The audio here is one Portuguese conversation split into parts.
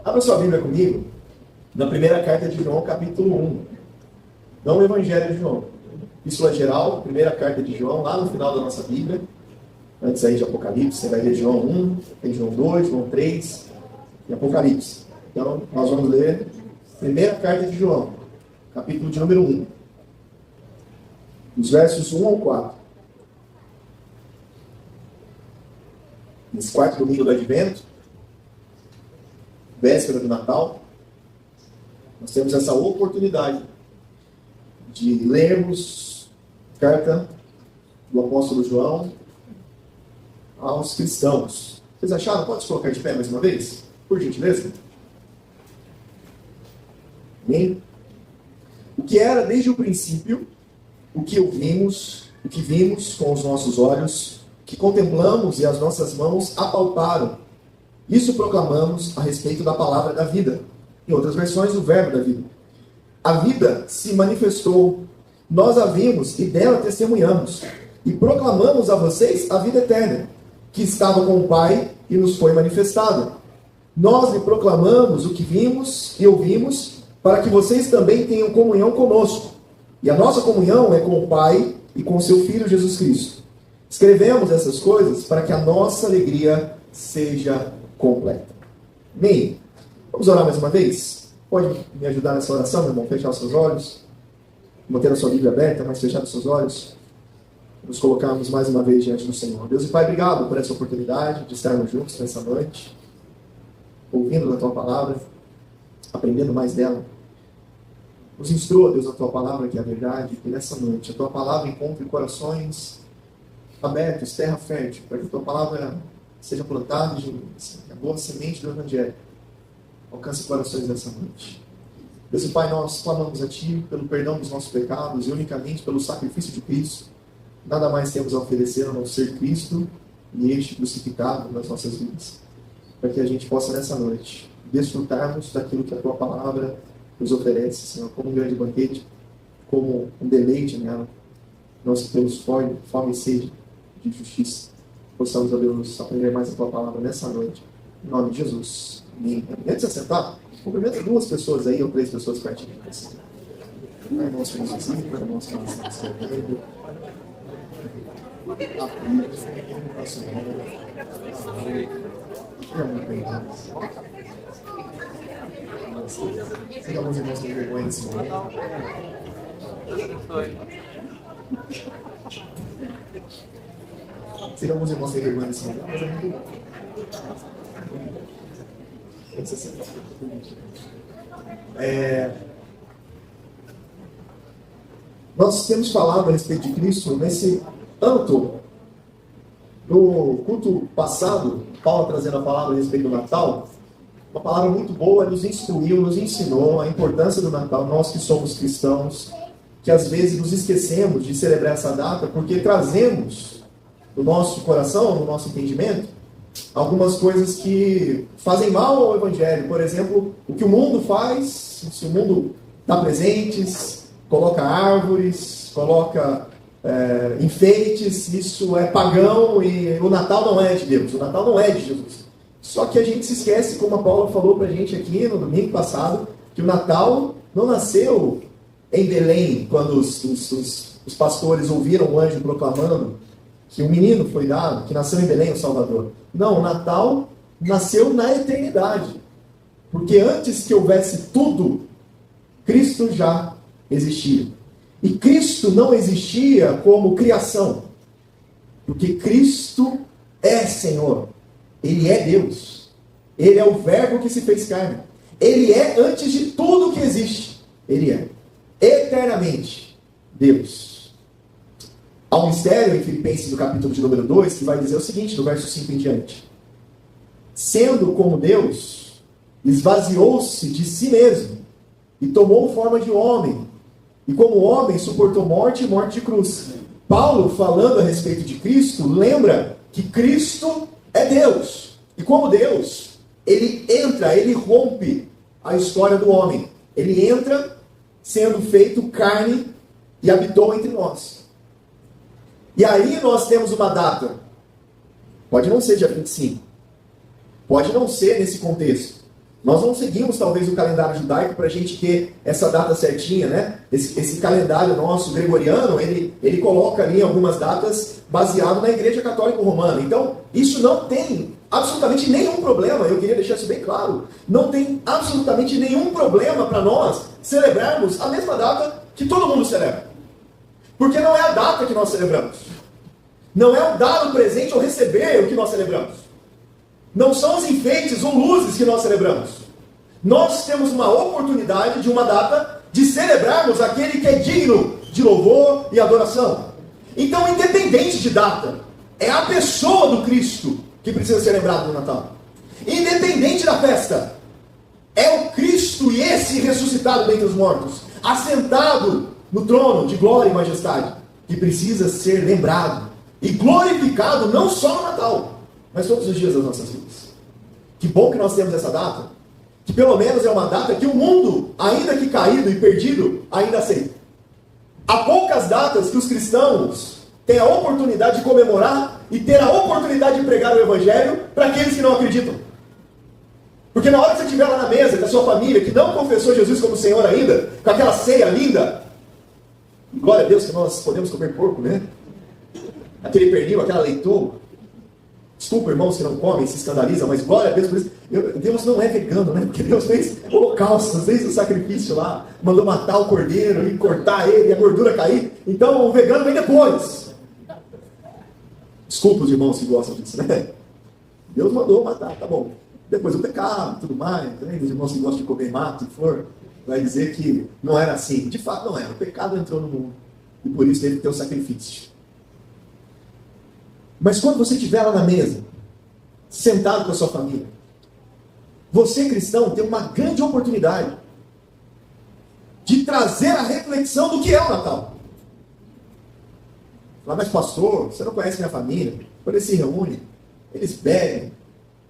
Abra sua Bíblia comigo na primeira carta de João, capítulo 1. Não o Evangelho de João. Epístola geral, primeira carta de João, lá no final da nossa Bíblia. Antes aí de Apocalipse, você vai ler João 1, tem João 2, João 3 e Apocalipse. Então, nós vamos ler primeira carta de João, capítulo de número 1. Os versos 1 ao 4. Nesse quarto domingo do Advento, véspera do Natal, nós temos essa oportunidade de lermos a carta do apóstolo João aos cristãos. Vocês acharam? Pode se colocar de pé mais uma vez? Por gentileza. Amém? O que era desde o princípio, o que ouvimos, o que vimos com os nossos olhos, que contemplamos e as nossas mãos apalparam. Isso proclamamos a respeito da palavra da vida. Em outras versões, o verbo da vida. A vida se manifestou. Nós a vimos e dela testemunhamos. E proclamamos a vocês a vida eterna, que estava com o Pai e nos foi manifestada. Nós lhe proclamamos o que vimos e ouvimos, para que vocês também tenham comunhão conosco. E a nossa comunhão é com o Pai e com seu Filho Jesus Cristo. Escrevemos essas coisas para que a nossa alegria seja completa. Amém? Vamos orar mais uma vez? Pode me ajudar nessa oração, meu irmão? Fechar os seus olhos. Manter a sua Bíblia aberta, mas fechar os seus olhos. Nos colocarmos mais uma vez diante do Senhor. Deus e Pai, obrigado por essa oportunidade de estarmos juntos nessa noite, ouvindo da Tua Palavra, aprendendo mais dela. Nos instrua, Deus, a Tua Palavra, que é a verdade, que nessa noite a Tua Palavra encontre corações abertos, terra fértil, para que a Tua Palavra seja plantada de nós, que a boa semente do Evangelho alcance corações nessa noite. Deus e Pai, nós clamamos a Ti pelo perdão dos nossos pecados e unicamente pelo sacrifício de Cristo. Nada mais temos a oferecer a não ser Cristo e este crucificado nas nossas vidas. Para que a gente possa nessa noite desfrutarmos daquilo que a Tua Palavra nos oferece, Senhor, como um grande banquete, como um deleite nela. Nós que temos fome e sede de justiça, possamos, ó Deus, aprender mais a Tua Palavra nessa noite. Em nome de Jesus. Amém. Antes de se assentar, cumprimenta 2 pessoas aí, ou 3 pessoas pertinho de você. Irmãos que nos visitam, irmãos que nos servem. Sei que alguns irmãos têm vergonha desse momento. Sei que alguns irmãos têm vergonha desse momento, mas é muito bom. Nós temos falado a respeito de Cristo nesse ano todo. No culto passado, Paulo trazendo a palavra a respeito do Natal, uma palavra muito boa, nos instruiu, nos ensinou a importância do Natal. Nós que somos cristãos, que às vezes nos esquecemos de celebrar essa data, porque trazemos no nosso coração, no nosso entendimento, algumas coisas que fazem mal ao Evangelho. Por exemplo, o que o mundo faz, se o mundo dá presentes, coloca árvores, coloca enfeites, isso é pagão e o Natal não é de Deus, o Natal não é de Jesus. Só que a gente se esquece, como a Paula falou pra gente aqui no domingo passado, que o Natal não nasceu em Belém, quando os pastores ouviram o anjo proclamando que um menino foi dado, que nasceu em Belém, o Salvador. Não, o Natal nasceu na eternidade. Porque antes que houvesse tudo, Cristo já existia. E Cristo não existia como criação. Porque Cristo é Senhor. Ele é Deus. Ele é o Verbo que se fez carne. Ele é antes de tudo que existe. Ele é eternamente Deus. Há um mistério em Filipenses, no capítulo de número 2, que vai dizer o seguinte, do verso 5 em diante. Sendo como Deus, esvaziou-se de si mesmo e tomou forma de homem. E como homem, suportou morte e morte de cruz. Paulo, falando a respeito de Cristo, lembra que Cristo é Deus. E como Deus, ele entra, ele rompe a história do homem. Ele entra sendo feito carne e habitou entre nós. E aí nós temos uma data. Pode não ser dia 25. Pode não ser nesse contexto. Nós não seguimos talvez o calendário judaico para a gente ter essa data certinha, né? Esse calendário nosso gregoriano, ele coloca ali algumas datas baseado na Igreja Católica Romana. Então, isso não tem absolutamente nenhum problema, eu queria deixar isso bem claro. Não tem absolutamente nenhum problema para nós celebrarmos a mesma data que todo mundo celebra. Porque não é a data que nós celebramos. Não é o dar o presente ou receber o que nós celebramos. Não são os enfeites ou luzes que nós celebramos. Nós temos uma oportunidade de uma data de celebrarmos aquele que é digno de louvor e adoração. Então, independente de data, é a pessoa do Cristo que precisa ser lembrado no Natal. Independente da festa, é o Cristo e esse ressuscitado dentre os mortos, assentado no trono de glória e majestade, que precisa ser lembrado e glorificado não só no Natal, mas todos os dias das nossas vidas. Que bom que nós temos essa data, que pelo menos é uma data que o mundo, ainda que caído e perdido, ainda aceita. Há poucas datas que os cristãos têm a oportunidade de comemorar e ter a oportunidade de pregar o Evangelho para aqueles que não acreditam. Porque na hora que você estiver lá na mesa com a sua família, que não confessou Jesus como Senhor ainda, com aquela ceia linda, glória a Deus que nós podemos comer porco, né? Aquele pernil, aquela leitoa. Desculpa, irmãos que não comem, se escandalizam, mas glória a Deus por isso. Deus não é vegano, né? Porque Deus fez holocausto, fez o sacrifício lá, mandou matar o cordeiro e cortar ele, e a gordura cair. Então o vegano vem depois. Desculpa os irmãos que gostam disso, né? Deus mandou matar, tá bom. Depois o pecado, tudo mais, né? Os irmãos que gostam de comer mato e flor, vai dizer que não era assim. De fato não era. O pecado entrou no mundo. E por isso teve que ter o sacrifício. Mas quando você estiver lá na mesa, sentado com a sua família, você, cristão, tem uma grande oportunidade de trazer a reflexão do que é o Natal. Fala, mas pastor, você não conhece minha família? Quando eles se reúnem, eles bebem,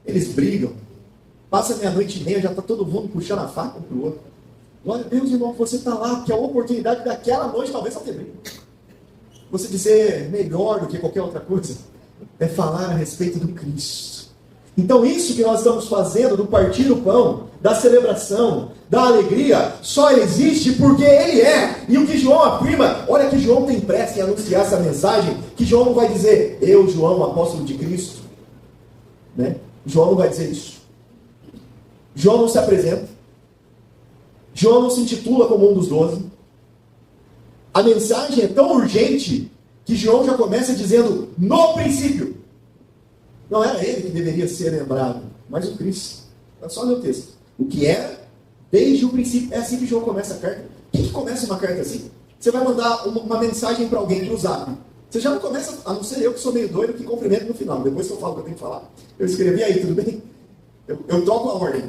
eles brigam, passa meia-noite e meia, já está todo mundo puxando a faca um para o outro. Glória a Deus, irmão, você está lá, porque a oportunidade daquela noite talvez não briga. Você dizer melhor do que qualquer outra coisa é falar a respeito do Cristo. Então isso que nós estamos fazendo do partir o pão, da celebração, da alegria, só existe porque Ele é. E o que João afirma, olha que João tem pressa em anunciar essa mensagem, que João não vai dizer, eu, João, apóstolo de Cristo. Né? João não vai dizer isso. João não se apresenta. João não se intitula como um dos 12. A mensagem é tão urgente que João já começa dizendo, no princípio. Não era ele que deveria ser lembrado, mas o Cristo. É só ler o texto. O que era, desde o princípio. É assim que João começa a carta. Quem que começa uma carta assim? Você vai mandar uma mensagem para alguém no Zap. Você já não começa, a não ser eu que sou meio doido, que cumprimento no final. Depois que eu falo o que eu tenho que falar. Eu escrevi aí, tudo bem? Eu troco a ordem.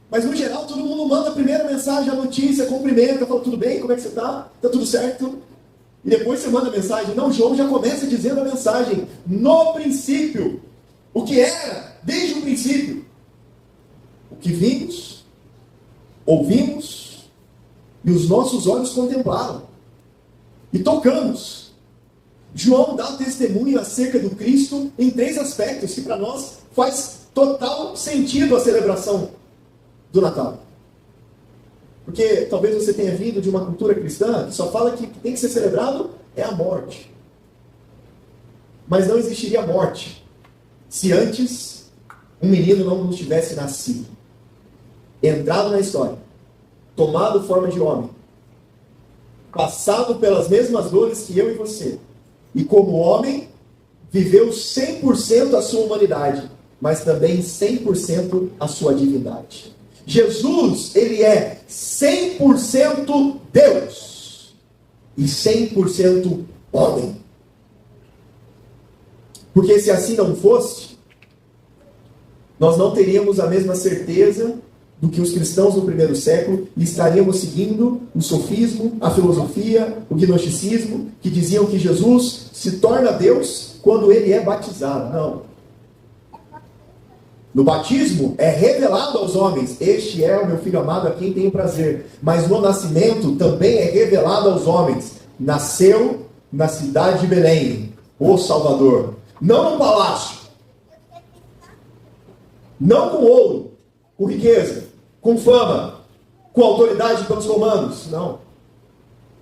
Mas no geral, todo mundo manda a primeira mensagem, a notícia, cumprimenta, fala, tudo bem? Como é que você está? Está tudo certo? E depois você manda a mensagem. Não, João já começa dizendo a mensagem. No princípio. O que era, desde o princípio. O que vimos, ouvimos, e os nossos olhos contemplaram. E tocamos. João dá testemunho acerca do Cristo em 3 aspectos, que para nós faz total sentido a celebração do Natal. Porque talvez você tenha vindo de uma cultura cristã que só fala que tem que ser celebrado é a morte. Mas não existiria morte se antes um menino não nos tivesse nascido, entrado na história, tomado forma de homem, passado pelas mesmas dores que eu e você, e como homem, viveu 100% a sua humanidade, mas também 100% a sua divindade. Jesus, ele é 100% Deus e 100% homem. Porque se assim não fosse, nós não teríamos a mesma certeza do que os cristãos do primeiro século e estaríamos seguindo o sofismo, a filosofia, o gnosticismo, que diziam que Jesus se torna Deus quando ele é batizado. Não. No batismo é revelado aos homens, este é o meu filho amado a quem tenho prazer. Mas no nascimento também é revelado aos homens. Nasceu na cidade de Belém, o Salvador. Não num palácio. Não com ouro, com riqueza, com fama, com autoridade pelos romanos. Não.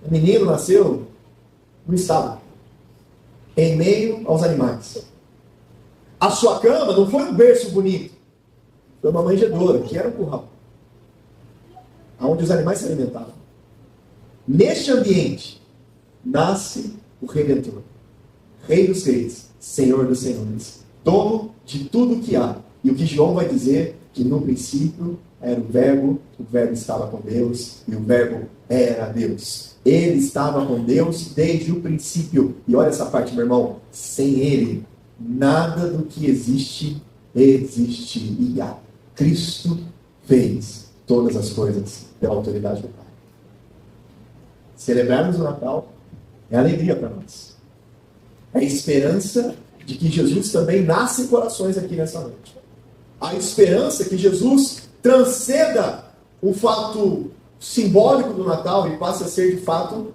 O menino nasceu no estábulo, em meio aos animais. A sua cama não foi um berço bonito, foi uma manjedoura, que era um curral, onde os animais se alimentavam. Neste ambiente, nasce o Redentor, Rei dos Reis, Senhor dos Senhores, dono de tudo que há. E o que João vai dizer, que no princípio era o Verbo estava com Deus, e o Verbo era Deus. Ele estava com Deus desde o princípio. E olha essa parte, meu irmão, sem Ele, nada do que existe, existiria. Cristo fez todas as coisas pela autoridade do Pai. Celebrarmos o Natal é alegria para nós. É esperança de que Jesus também nasce em corações aqui nessa noite. A esperança que Jesus transcenda o fato simbólico do Natal e passe a ser de fato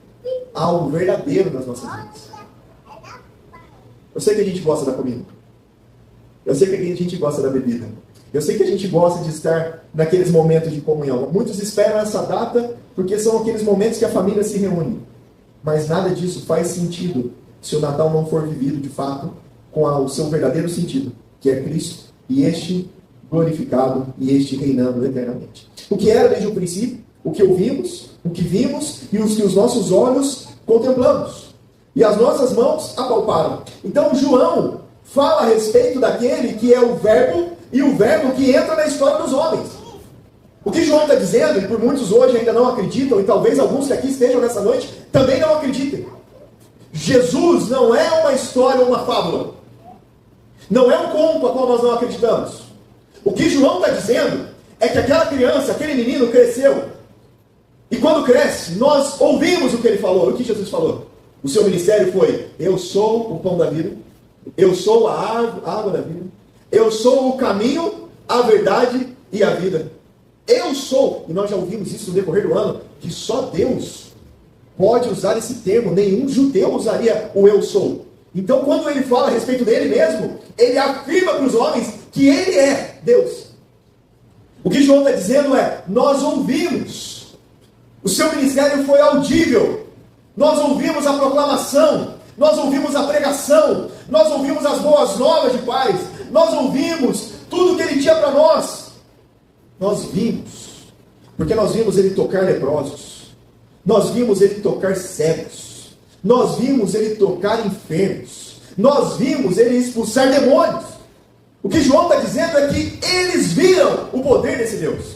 algo verdadeiro nas nossas vidas. Eu sei que a gente gosta da comida. Eu sei que a gente gosta da bebida. Eu sei que a gente gosta de estar naqueles momentos de comunhão. Muitos esperam essa data porque são aqueles momentos que a família se reúne. Mas nada disso faz sentido se o Natal não for vivido de fato com o seu verdadeiro sentido, que é Cristo, e este glorificado, e este reinando eternamente. O que era desde o princípio, o que ouvimos, o que vimos, e os que os nossos olhos contemplamos, e as nossas mãos apalparam. Então João fala a respeito daquele que é o Verbo, e o Verbo que entra na história dos homens. O que João está dizendo, e por muitos hoje ainda não acreditam, e talvez alguns que aqui estejam nessa noite também não acreditem. Jesus não é uma história ou uma fábula. Não é um conto a qual nós não acreditamos. O que João está dizendo é que aquela criança, aquele menino cresceu. E quando cresce, nós ouvimos o que ele falou. O que Jesus falou? O seu ministério foi: eu sou o pão da vida, eu sou a água da vida, eu sou o caminho, a verdade e a vida. Eu sou, e nós já ouvimos isso no decorrer do ano, que só Deus pode usar esse termo. Nenhum judeu usaria o eu sou. Então, quando ele fala a respeito dele mesmo, ele afirma para os homens que ele é Deus. O que João está dizendo é: nós ouvimos. O seu ministério foi audível. Nós ouvimos a proclamação. Nós ouvimos a pregação. Nós ouvimos as boas novas de paz. Nós ouvimos tudo que ele tinha para nós. Nós vimos. Porque nós vimos ele tocar leprosos. Nós vimos ele tocar cegos. Nós vimos ele tocar enfermos. Nós vimos ele expulsar demônios. O que João está dizendo é que eles viram o poder desse Deus.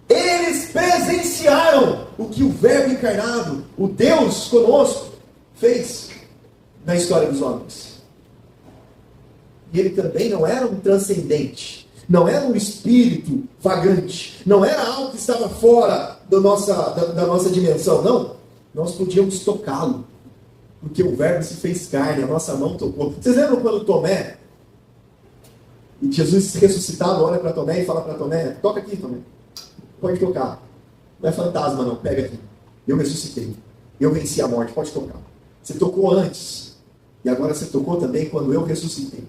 Eles presenciaram o que o Verbo encarnado, o Deus conosco, fez na história dos homens. E ele também não era um transcendente. Não era um espírito vagante. Não era algo que estava fora da nossa dimensão. Não. Nós podíamos tocá-lo. Porque o Verbo se fez carne, a nossa mão tocou. Vocês lembram quando Tomé, e Jesus ressuscitado, olha para Tomé e fala para Tomé: toca aqui, Tomé. Pode tocar. Não é fantasma não, pega aqui. Eu ressuscitei. Eu venci a morte, pode tocar. Você tocou antes. E agora você tocou também quando eu ressuscitei.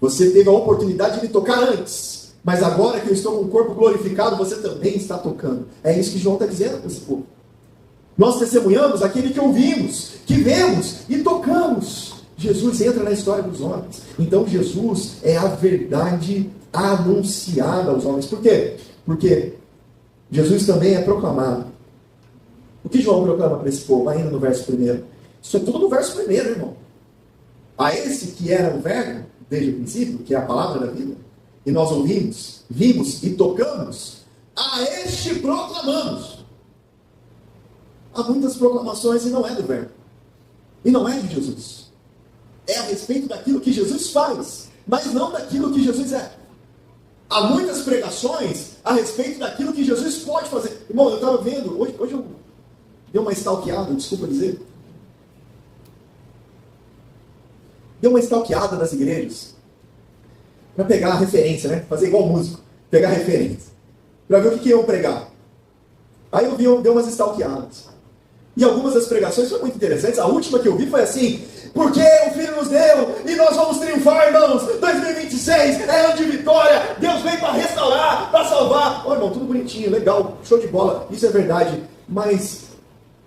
Você teve a oportunidade de me tocar antes. Mas agora que eu estou com o corpo glorificado, você também está tocando. É isso que João está dizendo para esse povo. Nós testemunhamos aquele que ouvimos, que vemos e tocamos. Jesus entra na história dos homens. Então Jesus é a verdade anunciada aos homens. Por quê? Porque Jesus também é proclamado. O que João proclama para esse povo? Ainda no verso 1. Isso é tudo no verso 1, irmão. A esse que era o Verbo, desde o princípio, que é a palavra da vida, e nós ouvimos, vimos e tocamos, a este proclamamos. Há muitas proclamações e não é do Verbo. E não é de Jesus. É a respeito daquilo que Jesus faz, mas não daquilo que Jesus é. Há muitas pregações a respeito daquilo que Jesus pode fazer. Irmão, eu estava vendo, hoje eu dei uma stalkeada, desculpa dizer. Dei uma stalkeada nas igrejas para pegar a referência, né? Fazer igual músico, pegar a referência. Para ver o que iam pregar. Aí eu dei umas stalkeadas. E algumas das pregações foram muito interessantes. A última que eu vi foi assim: porque o Filho nos deu e nós vamos triunfar, irmãos. 2026 é ano de vitória. Deus vem para restaurar, para salvar. Ô, irmão, tudo bonitinho, legal, show de bola. Isso é verdade. Mas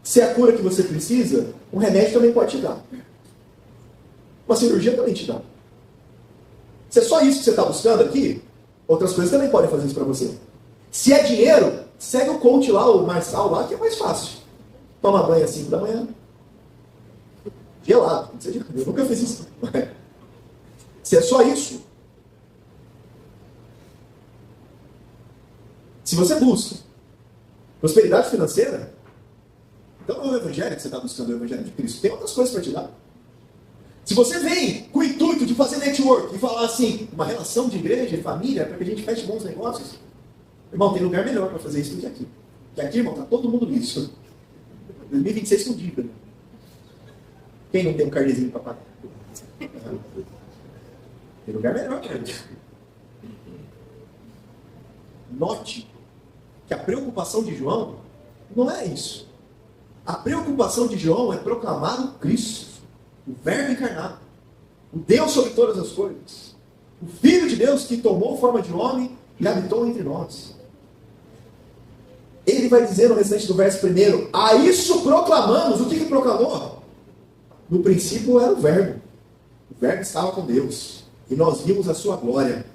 se é a cura que você precisa, um remédio também pode te dar. Uma cirurgia também te dá. Se é só isso que você está buscando aqui, outras coisas também podem fazer isso para você. Se é dinheiro, segue o coach lá, o Marçal lá, que é mais fácil. Toma banho às 5 da manhã. Gelado. Eu nunca fiz isso. Se é só isso. Se você busca prosperidade financeira, então não é o evangelho que você está buscando, é o evangelho de Cristo. Tem outras coisas para te dar. Se você vem com o intuito de fazer network e falar assim, uma relação de igreja e família, para que a gente feche bons negócios, irmão, tem lugar melhor para fazer isso do que aqui. Porque aqui, irmão, está todo mundo nisso. 2026 com dívida. Quem não tem um carnezinho para pagar? Tem lugar melhor para isso. Note que a preocupação de João não é isso. A preocupação de João é proclamar o Cristo, o Verbo encarnado, o Deus sobre todas as coisas, o Filho de Deus que tomou forma de homem e habitou entre nós. Ele vai dizer no restante do verso primeiro: a isso proclamamos. O que proclamou? No princípio era o Verbo. O Verbo estava com Deus. E nós vimos a sua glória.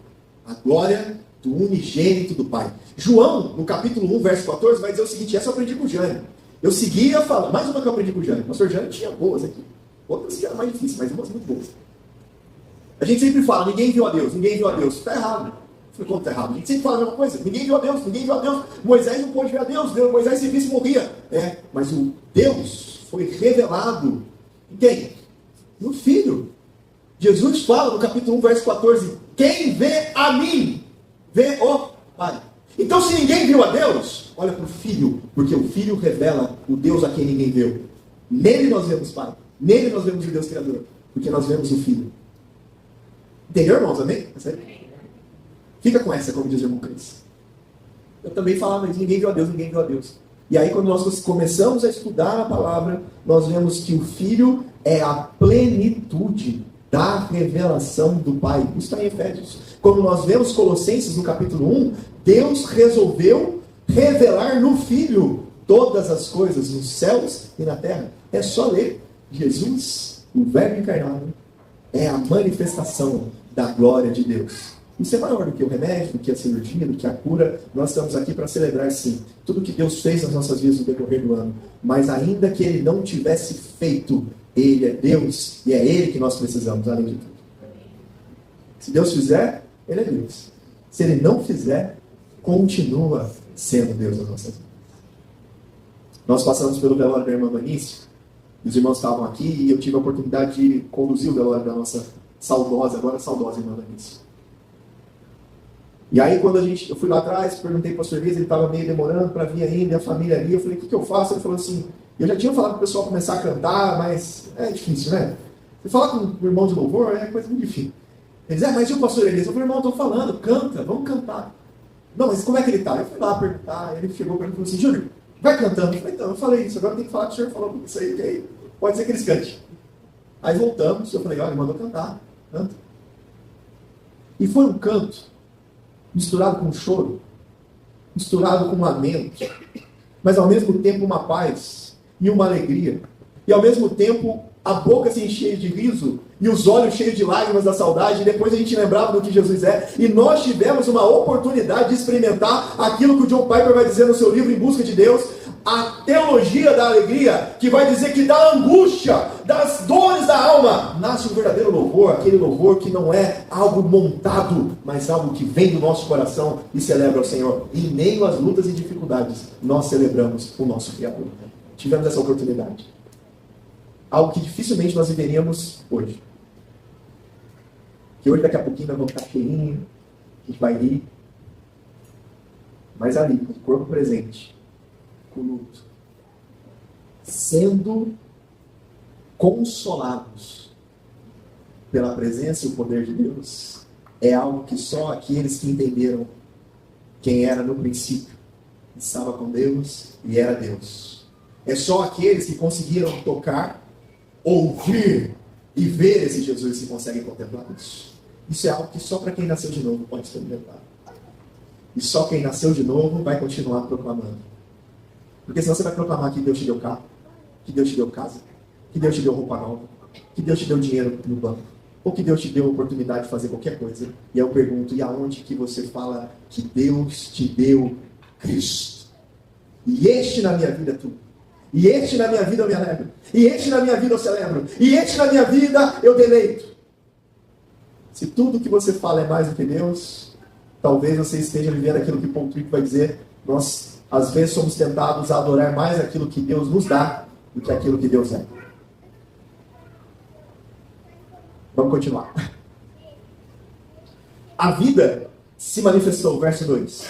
A glória do unigênito do Pai. João, no capítulo 1, verso 14, vai dizer o seguinte: essa eu aprendi com o Jânio. Eu seguia falando, mais uma que eu aprendi com o Jânio. O pastor Jânio tinha boas aqui. Outras que eram mais difíceis, mas umas muito boas. A gente sempre fala, ninguém viu a Deus, ninguém viu a Deus. Está errado. Como está errado? A gente sempre fala a mesma coisa. Ninguém viu a Deus, ninguém viu a Deus. Moisés não pôde ver a Deus. Moisés se visse morria. Mas o Deus foi revelado em quem? No Filho. Jesus fala no capítulo 1, verso 14: quem vê a mim, vê o Pai. Então, se ninguém viu a Deus, olha para o Filho, porque o Filho revela o Deus a quem ninguém viu. Nele nós vemos o Pai. Nele nós vemos o Deus Criador. Porque nós vemos o Filho. Entendeu, irmãos? Amém? Fica com essa, como diz o irmão Cris. Eu também falava, mas ninguém viu a Deus, ninguém viu a Deus. E aí, quando nós começamos a estudar a palavra, nós vemos que o Filho é a plenitude da revelação do Pai. Isso está em Efésios. Quando nós vemos Colossenses no capítulo 1, Deus resolveu revelar no Filho todas as coisas nos céus e na terra. É só ler. Jesus, o Verbo encarnado, é a manifestação da glória de Deus. Isso é maior do que o remédio, do que a cirurgia, do que a cura. Nós estamos aqui para celebrar, sim, tudo que Deus fez nas nossas vidas no decorrer do ano. Mas ainda que Ele não tivesse feito, Ele é Deus e é Ele que nós precisamos, além de tudo. Se Deus fizer, Ele é Deus. Se Ele não fizer, continua sendo Deus nas nossas vidas. Nós passamos pelo velório da irmã Manice, e os irmãos estavam aqui, e eu tive a oportunidade de conduzir o velório da nossa saudosa, agora saudosa irmã Manice. E aí, quando eu fui lá atrás, perguntei para o pastor Luiz, ele estava meio demorando para vir ainda, e a família ali, eu falei, o que eu faço? Ele falou assim, eu já tinha falado para o pessoal começar a cantar, mas é difícil, né? Você falar com o irmão de louvor é coisa muito difícil. Ele diz, mas e o pastor Elias? Eu falei, irmão, eu estou falando, canta, vamos cantar. Não, mas como é que ele está? Eu fui lá perguntar, ele chegou para mim e falou assim, Júnior, vai cantando. Eu falei, então, eu falei isso, agora tem que falar que o senhor falou isso aí, que aí pode ser que eles cantem. Aí voltamos, eu falei, olha, ele mandou cantar, canta. E foi um canto misturado com choro, misturado com lamento, mas ao mesmo tempo uma paz e uma alegria. E ao mesmo tempo a boca se enchia de riso e os olhos cheios de lágrimas da saudade, e depois a gente lembrava do que Jesus é, e nós tivemos uma oportunidade de experimentar aquilo que o John Piper vai dizer no seu livro Em Busca de Deus, a teologia da alegria, que vai dizer que da angústia, das dores da alma, nasce um verdadeiro louvor, aquele louvor que não é algo montado, mas algo que vem do nosso coração e celebra o Senhor. E em meio às lutas e dificuldades, nós celebramos o nosso Criador. Tivemos essa oportunidade. Algo que dificilmente nós viveríamos hoje. Que hoje, daqui a pouquinho, nós vamos estar cheirinho, a gente vai rir. Mas ali, com o corpo presente, com o luto, sendo consolados pela presença e o poder de Deus, é algo que só aqueles que entenderam quem era no princípio, estava com Deus e era Deus, É só aqueles que conseguiram tocar, ouvir e ver esse Jesus que conseguem contemplar isso. Isso é algo que só para quem nasceu de novo pode experimentar. E só quem nasceu de novo vai continuar proclamando. Porque senão você vai proclamar que Deus te deu carro, que Deus te deu casa, que Deus te deu roupa nova, que Deus te deu dinheiro no banco, ou que Deus te deu a oportunidade de fazer qualquer coisa. E eu pergunto, e aonde que você fala que Deus te deu Cristo? E este na minha vida é tudo. E este na minha vida eu me alegro. E este na minha vida eu celebro. E este na minha vida eu deleito. Se tudo que você fala é mais do que Deus, talvez você esteja vivendo aquilo que Paul Tripp vai dizer. Nós, às vezes, somos tentados a adorar mais aquilo que Deus nos dá do que aquilo que Deus é. Vamos continuar. A vida se manifestou, verso 2.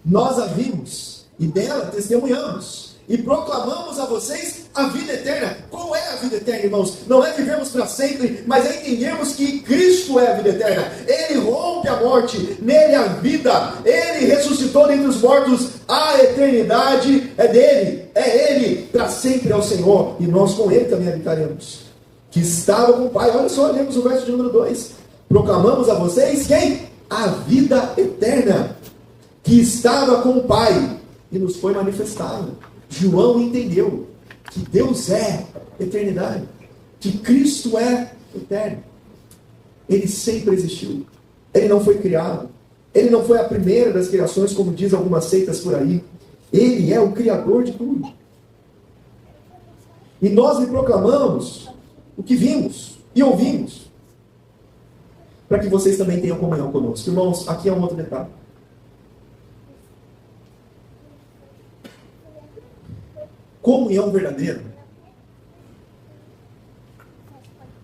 Nós a vimos e dela testemunhamos. E proclamamos a vocês a vida eterna. Qual é a vida eterna, irmãos? Não é vivermos para sempre, mas é entendermos que Cristo é a vida eterna. Ele rompe a morte, nele a vida. Ele ressuscitou dentre os mortos. A eternidade é dele, é ele. Para sempre é o Senhor. E nós com ele também habitaremos. Que estava com o Pai. Olha só, lemos o verso de número 2. Proclamamos a vocês quem? A vida eterna. Que estava com o Pai. E nos foi manifestado. João entendeu que Deus é eternidade, que Cristo é eterno. Ele sempre existiu. Ele não foi criado. Ele não foi a primeira das criações, como diz algumas seitas por aí. Ele é o Criador de tudo. E nós lhe proclamamos o que vimos e ouvimos, para que vocês também tenham comunhão conosco. Irmãos, aqui é um outro detalhe. Comunhão verdadeira,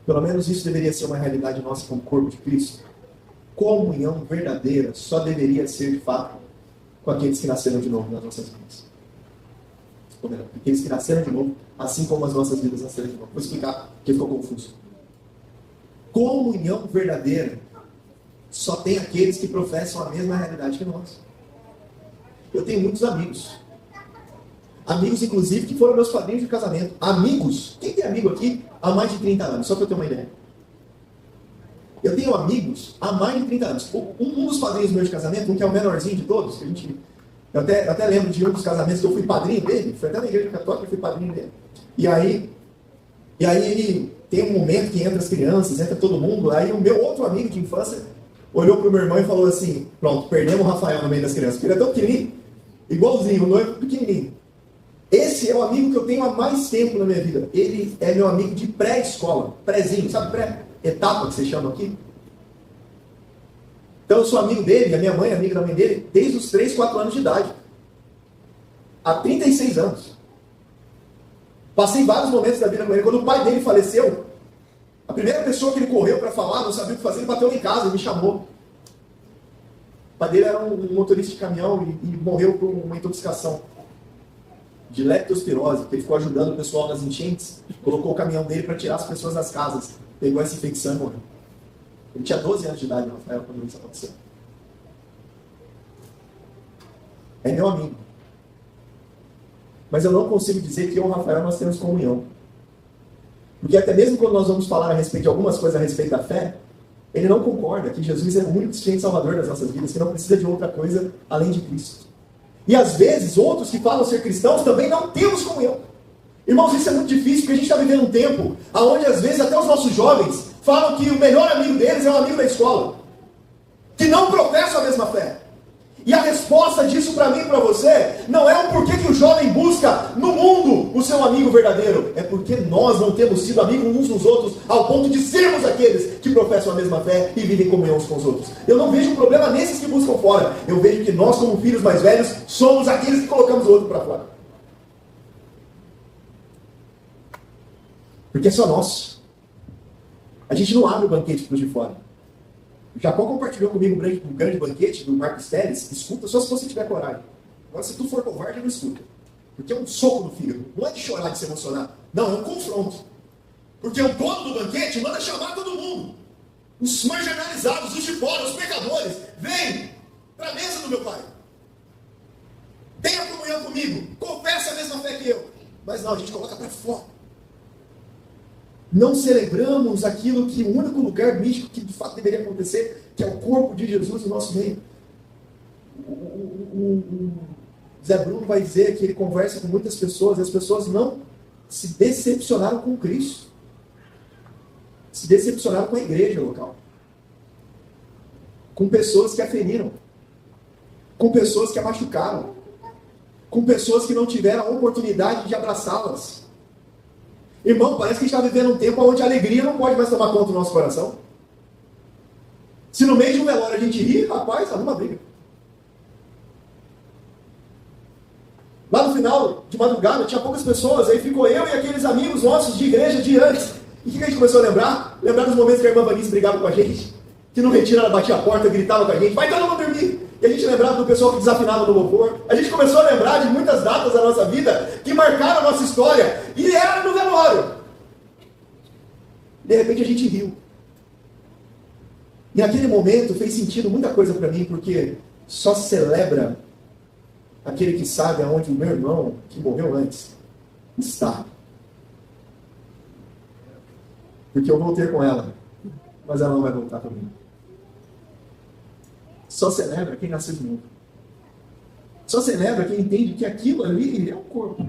pelo menos isso deveria ser uma realidade nossa como corpo de Cristo. Comunhão verdadeira só deveria ser de fato com aqueles que nasceram de novo nas nossas vidas. Aqueles que nasceram de novo, assim como as nossas vidas nasceram de novo. Vou explicar, porque ficou confuso. Comunhão verdadeira só tem aqueles que professam a mesma realidade que nós. Eu tenho muitos amigos. Amigos, inclusive, que foram meus padrinhos de casamento. Amigos. Quem tem amigo aqui há mais de 30 anos? Só para eu ter uma ideia. Eu tenho amigos há mais de 30 anos. Um dos padrinhos meus de casamento, um que é o menorzinho de todos, eu até lembro de um dos casamentos que eu fui padrinho dele. Foi até na igreja católica que eu fui padrinho dele. E aí ele tem um momento que entra as crianças, entra todo mundo. Aí o meu outro amigo de infância olhou para o meu irmão e falou assim, pronto, perdemos o Rafael no meio das crianças. Porque ele é tão pequenininho, igualzinho, o noivo pequenininho. Esse é o amigo que eu tenho há mais tempo na minha vida. Ele é meu amigo de pré-escola, prézinho, sabe pré-etapa que você chama aqui? Então eu sou amigo dele, a minha mãe é amiga da mãe dele, desde os 3, 4 anos de idade. Há 36 anos. Passei vários momentos da vida com ele. Quando o pai dele faleceu, a primeira pessoa que ele correu para falar, não sabia o que fazer, ele bateu em casa e me chamou. O pai dele era um motorista de caminhão e morreu por uma intoxicação de leptospirose, que ele ficou ajudando o pessoal nas enchentes, colocou o caminhão dele para tirar as pessoas das casas, pegou essa infecção e morreu. Ele tinha 12 anos de idade, Rafael, quando isso aconteceu. É meu amigo. Mas eu não consigo dizer que eu e o Rafael nós temos comunhão. Porque até mesmo quando nós vamos falar a respeito de algumas coisas a respeito da fé, ele não concorda que Jesus é o único suficiente salvador das nossas vidas, que não precisa de outra coisa além de Cristo. E às vezes, outros que falam ser cristãos também não temos comunhão. Irmãos, isso é muito difícil, porque a gente está vivendo um tempo onde às vezes até os nossos jovens falam que o melhor amigo deles é o amigo da escola, que não professam a mesma fé. E a resposta disso para mim e para você não é o porquê que o jovem busca no mundo o seu amigo verdadeiro. É porque nós não temos sido amigos uns dos outros ao ponto de sermos aqueles que professam a mesma fé e vivem em comunhão uns com os outros. Eu não vejo um problema nesses que buscam fora. Eu vejo que nós, como filhos mais velhos, somos aqueles que colocamos o outro para fora. Porque é só nosso. A gente não abre o banquete para os de fora. Jacó compartilhou comigo um grande banquete do Marcos Teles. Escuta só se você tiver coragem. Agora, se tu for covarde, não escuta. Porque é um soco no fígado. Não é de chorar, de se emocionar. Não, é um confronto. Porque o dono do banquete manda chamar todo mundo. Os marginalizados, os de fora, os pecadores. Vem para a mesa do meu pai. Tenha comunhão comigo. Confessa a mesma fé que eu. Mas não, a gente coloca para fora. Não celebramos aquilo que o único lugar místico que de fato deveria acontecer, que é o corpo de Jesus no nosso meio. O Zé Bruno vai dizer que ele conversa com muitas pessoas e as pessoas não se decepcionaram com Cristo. Se decepcionaram com a igreja local. Com pessoas que a feriram. Com pessoas que a machucaram. Com pessoas que não tiveram a oportunidade de abraçá-las. Irmão, parece que a gente está vivendo um tempo onde a alegria não pode mais tomar conta do nosso coração. Se no meio de um velório a gente ri, rapaz, arruma briga. Lá no final de madrugada tinha poucas pessoas, aí ficou eu e aqueles amigos nossos de igreja de antes. E o que a gente começou a lembrar? Lembrar dos momentos que a irmã Vanice brigava com a gente, que no retiro ela batia a porta, gritava com a gente, vai todo mundo dormir. E a gente lembrava do pessoal que desafinava no louvor. A gente começou a lembrar de muitas datas da nossa vida que marcaram a nossa história. E era no velório. De repente a gente riu. E naquele momento fez sentido muita coisa para mim, porque só celebra aquele que sabe aonde o meu irmão, que morreu antes, está. Porque eu voltei com ela, mas ela não vai voltar para mim. Só celebra quem nasceu de novo. Só celebra quem entende que aquilo ali é o corpo.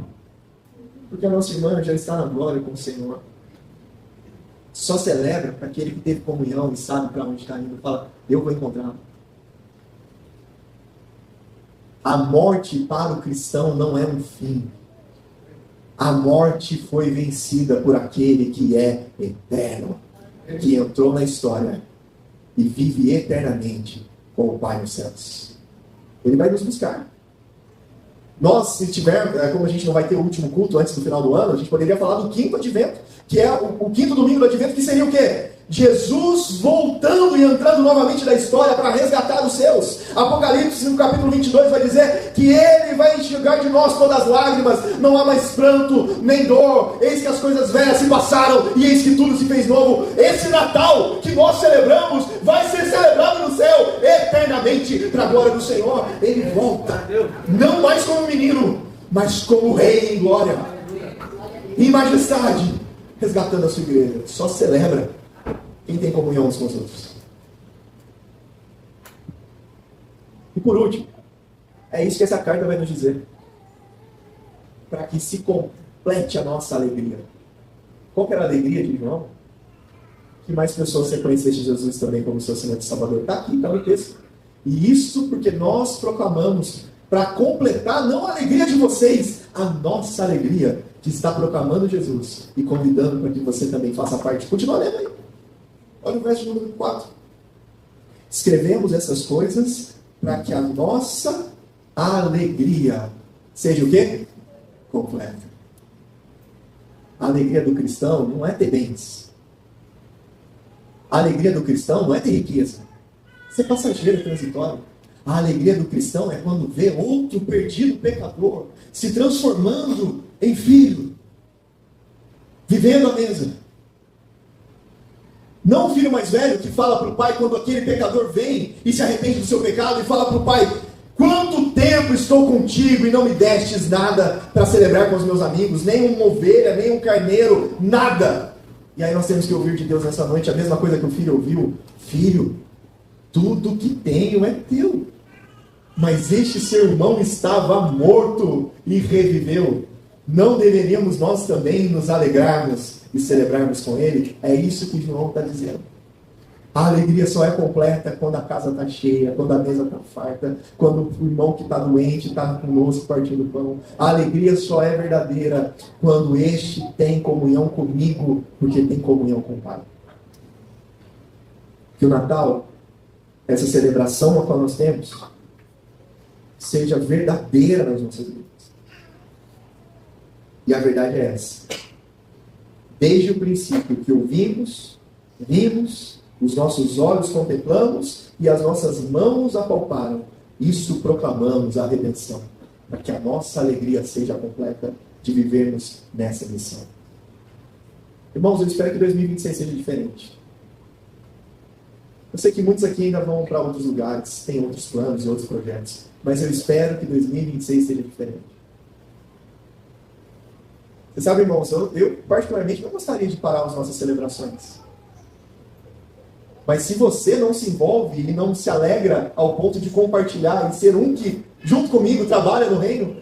Porque a nossa irmã já está na glória com o Senhor. Só celebra para aquele que teve comunhão e sabe para onde está indo. Fala, eu vou encontrá-lo. A morte para o cristão não é um fim. A morte foi vencida por aquele que é eterno. Que entrou na história e vive eternamente com o Pai nos céus. Ele vai nos buscar. Nós, se tiver, como a gente não vai ter o último culto antes do final do ano, a gente poderia falar do quinto advento, que é o quinto domingo do advento, que seria o quê? Jesus voltando e entrando novamente na história para resgatar os seus. Apocalipse, no capítulo 22, vai dizer que Ele vai enxugar de nós todas as lágrimas, não há mais pranto, nem dor, eis que as coisas velhas se passaram, e eis que tudo se fez novo. Esse Natal que nós celebramos, vai ser celebrado no céu, eternamente, para a glória do Senhor. Ele volta, não mais como menino, mas como rei em glória, em majestade, resgatando a sua igreja. Só celebra quem tem comunhão uns com os outros. E por último, é isso que essa carta vai nos dizer. Para que se complete a nossa alegria. Qual que era a alegria de João? Que mais pessoas reconhecessem Jesus também como seu Senhor e Salvador. Está aqui, está no texto. E isso porque nós proclamamos, para completar não a alegria de vocês, a nossa alegria, que está proclamando Jesus e convidando para que você também faça parte. Continua lendo aí. Olha o verso número 4. Escrevemos essas coisas para que a nossa alegria seja o quê? Completa. A alegria do cristão não é ter bens. A alegria do cristão não é ter riqueza. Isso é passageiro, transitório. A alegria do cristão é quando vê outro perdido pecador se transformando em filho, vivendo a mesa. Não o filho mais velho que fala para o pai quando aquele pecador vem e se arrepende do seu pecado e fala para o pai, quanto tempo estou contigo e não me destes nada para celebrar com os meus amigos, nem uma ovelha, nem um carneiro, nada. E aí nós temos que ouvir de Deus nessa noite a mesma coisa que o filho ouviu. Filho, tudo que tenho é teu. Mas este seu irmão estava morto e reviveu. Não deveríamos nós também nos alegrarmos e celebrarmos com ele? É isso que João está dizendo. A alegria só é completa quando a casa está cheia, quando a mesa está farta, quando o irmão que está doente está conosco partindo pão. A alegria só é verdadeira quando este tem comunhão comigo, porque tem comunhão com o Pai. Que o Natal, essa celebração a qual nós temos, seja verdadeira nas nossas vidas. E a verdade é essa. Desde o princípio que ouvimos, vimos, os nossos olhos contemplamos e as nossas mãos apalparam, isso proclamamos a redenção, para que a nossa alegria seja completa de vivermos nessa missão. Irmãos, eu espero que 2026 seja diferente. Eu sei que muitos aqui ainda vão para outros lugares, têm outros planos e outros projetos, mas eu espero que 2026 seja diferente. Você sabe, irmãos, eu particularmente não gostaria de parar as nossas celebrações. Mas se você não se envolve e não se alegra ao ponto de compartilhar e ser um que, junto comigo, trabalha no reino,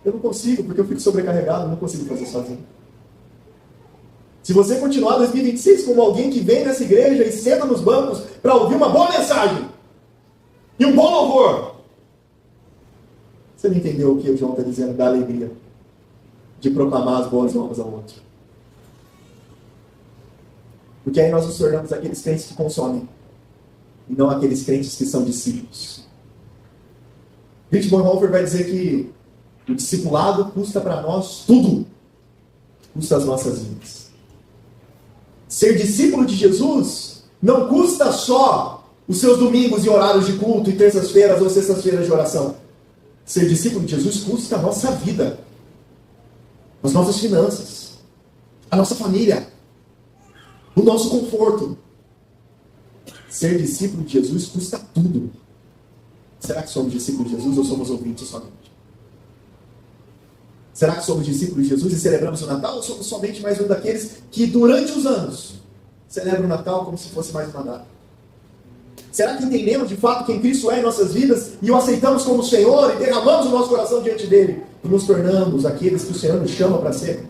eu não consigo, porque eu fico sobrecarregado, não consigo fazer sozinho. Se você continuar 2026 como alguém que vem nessa igreja e senta nos bancos para ouvir uma boa mensagem e um bom louvor, você não entendeu o que o João está dizendo da alegria de proclamar as boas novas ao outro. Porque aí nós nos tornamos aqueles crentes que consomem, e não aqueles crentes que são discípulos. Dietrich Bonhoeffer vai dizer que o discipulado custa para nós tudo. Custa as nossas vidas. Ser discípulo de Jesus não custa só os seus domingos e horários de culto e terças-feiras ou sextas-feiras de oração. Ser discípulo de Jesus custa a nossa vida, as nossas finanças, a nossa família, o nosso conforto. Ser discípulo de Jesus custa tudo. Será que somos discípulos de Jesus ou somos ouvintes somente? Será que somos discípulos de Jesus e celebramos o Natal ou somos somente mais um daqueles que durante os anos celebram o Natal como se fosse mais uma data? Será que entendemos de fato quem Cristo é em nossas vidas e o aceitamos como Senhor e derramamos o nosso coração diante dele e nos tornamos aqueles que o Senhor nos chama para ser?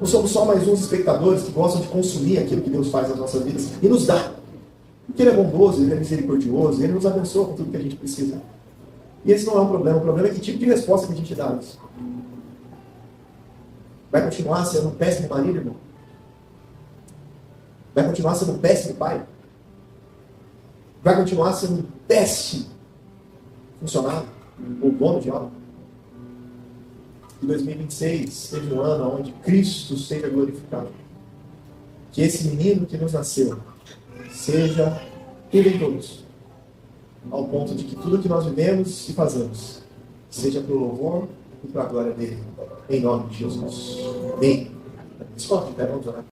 Ou somos só mais uns espectadores que gostam de consumir aquilo que Deus faz nas nossas vidas e nos dá? Porque Ele é bondoso, Ele é misericordioso, Ele nos abençoa com tudo que a gente precisa. E esse não é um problema. O problema é que tipo de resposta que a gente dá a isso. Vai continuar sendo um péssimo marido, irmão? Vai continuar sendo um péssimo pai? Vai continuar sendo um péssimo funcionário ou dono de algo? Que 2026 seja um ano onde Cristo seja glorificado. Que esse menino que nos nasceu seja tudo em todos. Ao ponto de que tudo que nós vivemos e fazemos seja para o louvor e para a glória dele. Em nome de Jesus. Amém. Escolhe, vamos orar.